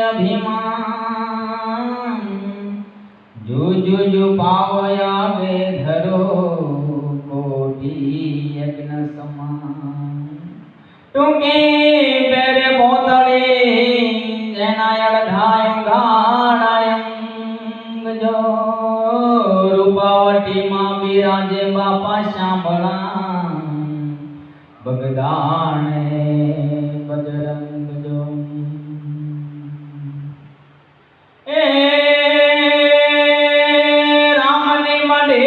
અભિમાન જુજુ પાવયા બે ધરો કોટી યજ્ઞ સમાન ટૂંકી બેરે બોતળે જેના અડધાય ગાડાય જો રૂપાવટીમાં બિરાજે બાપા શાંભળા બગદાણે બજરંગ જો એ રામની મઢે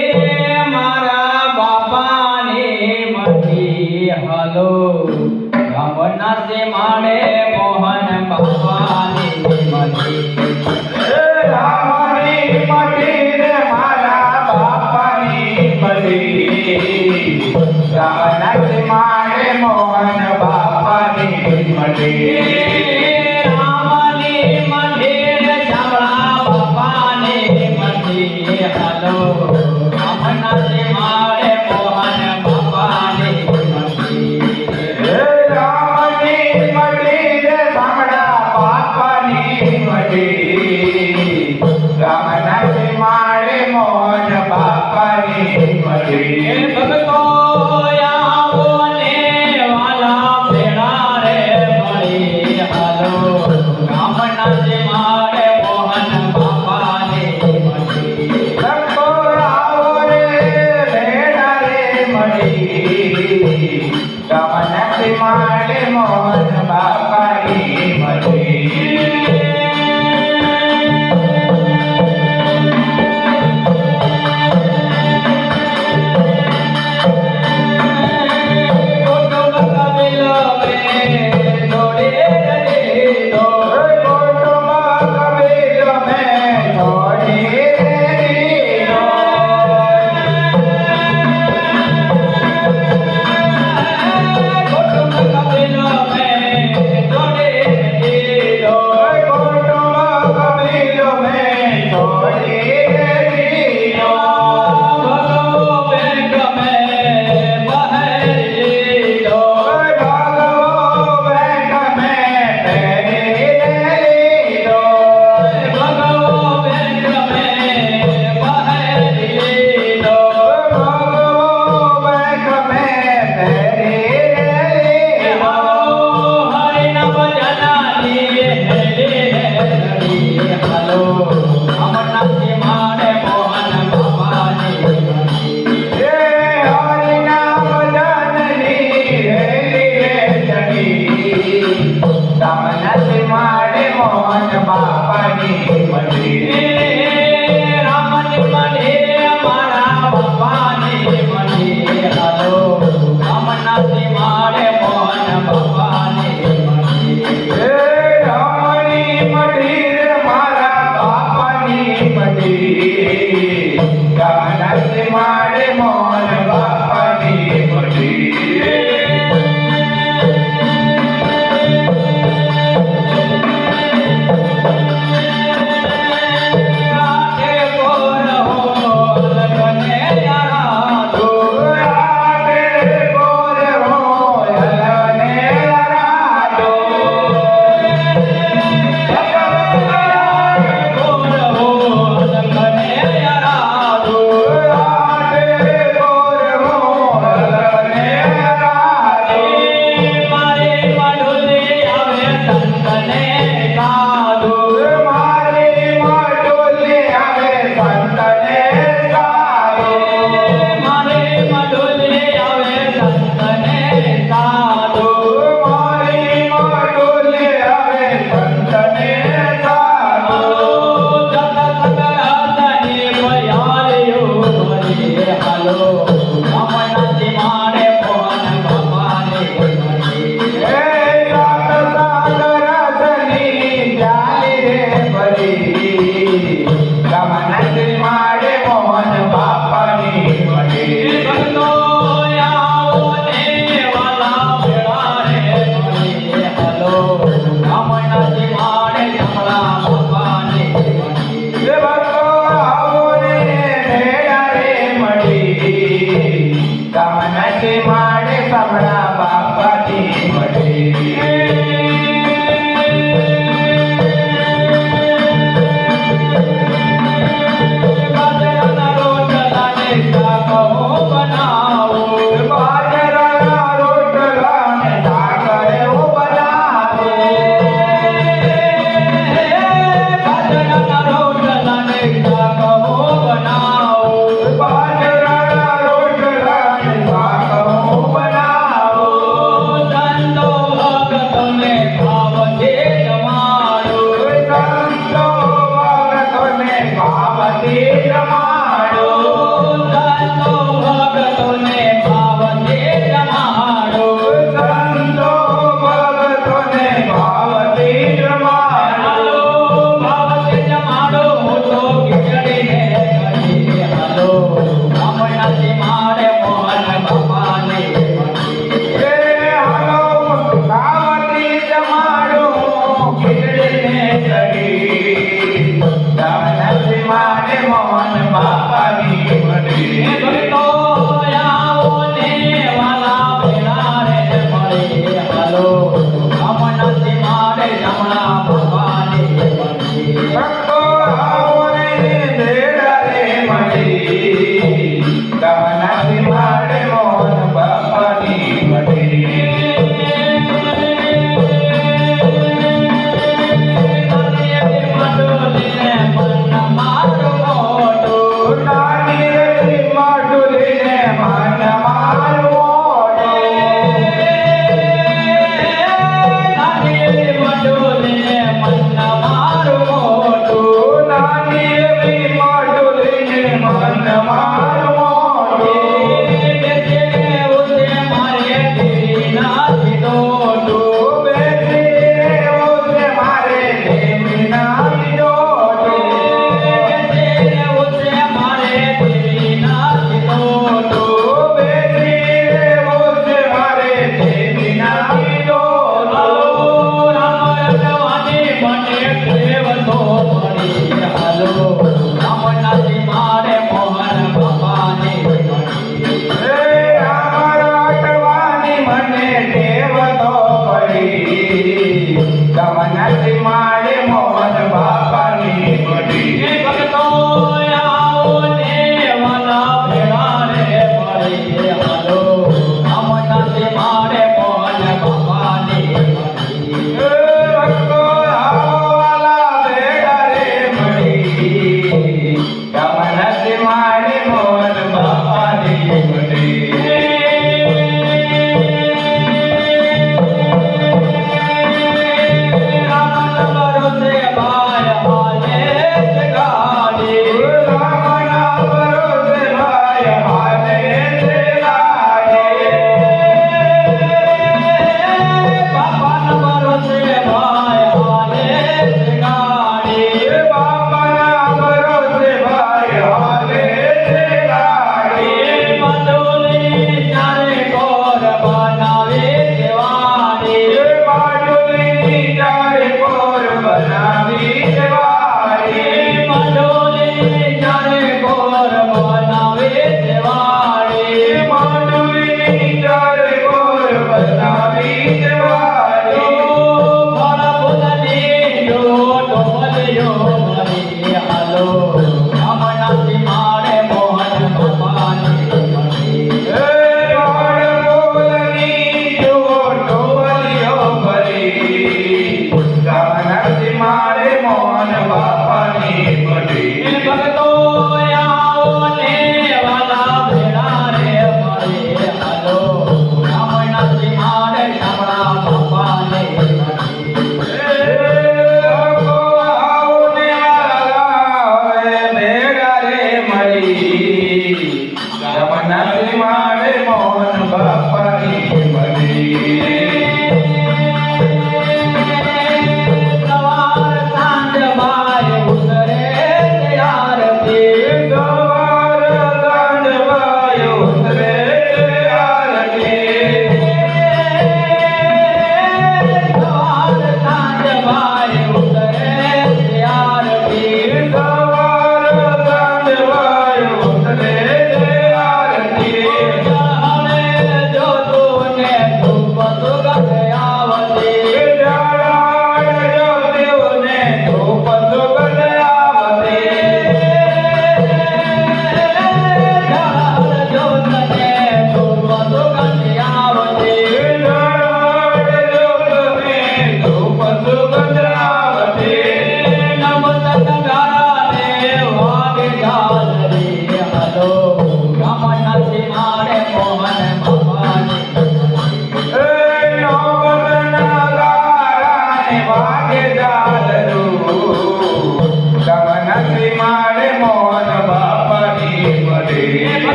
મારા બાપાની મઢી હાલો રામના સે માડે મોહન બાપાની મઢી રામની મઢી રે મારા બાપાની મઢી રામના સે માડે મોહન બાપાની મઢી રામની મઢી રે શામળા બાપાની મઢી હાલો રામના સે માડે મોહન બાપાની મઢી રામની મઢી રે શામળા બાપાની મઢી રામના સે માડે મોહન બાપાની મઢી ભગતો આવો ને વાલા ભેળા રે મળી હાલો રામના સે માડે મોહન બાપાની મઢી સબકો આવો રે ભેડા રે મળી રામના સે માડે મોહન બાપાની મઢી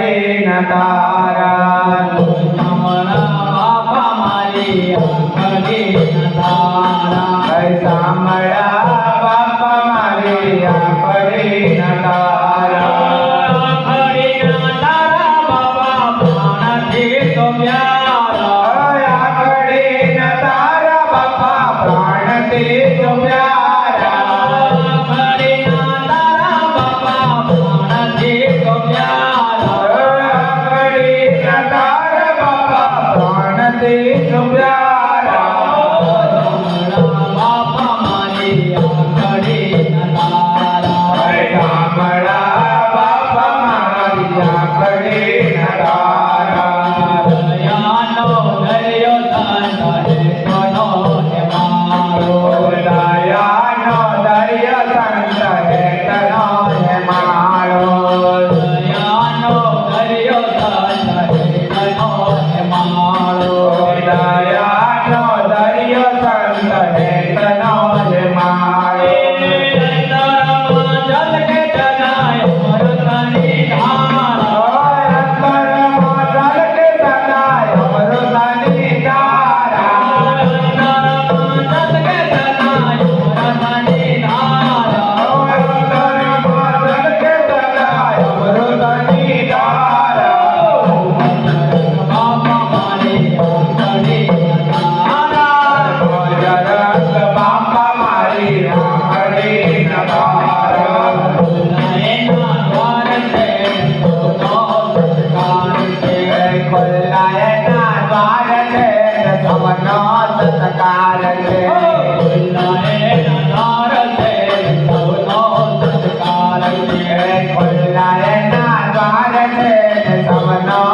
કરીને તારા સાંભળા બાપા મારી આંખડી તારા સાંભળા બાપા મારી આંખડી તારા આંખડીના તારા બાપા પ્રાણથી તો પ્યારા આંખડી તારા બાપા પ્રાણથી તો પ્યારા આંખડીના તારા બાપા પ્રાણથી તો પ્યારા આંખડી તારા બાપા પ્રાણથી તો પ્યારા બાપા મારી આંખડી તારા સાંભળા બાપા મારી આંખડી તારા દયાનો દરિયો તારા હેતનો હે મારો દયાનો દરિયો સંત હેતનો હે મારો દયાનો દરિયો તારા હેતનો હે મારો દયાનો દરિયો સંત હેતનો હે મારો અંતરમાં જલ કે જગાય અમૃતની ધારા અંતરમાં જલ કે જગાય અમૃતની ધારા અંતરમાં જલ કે જગાય અમૃતની ધારા અંતરમાં જલ કે જગાય અમૃતની ધારા બાપા મારી આંખડી તારા જરંગ બાપા મારી આંખડી તારા એના દ્વાર છે સૌનો સત્કાર છે ખુલ્લાયના દ્વાર છે સૌનો સત્કાર છે એના દ્વાર છે સૌનો સત્કાર છે ખુલ્લાયના દ્વાર છે સૌનો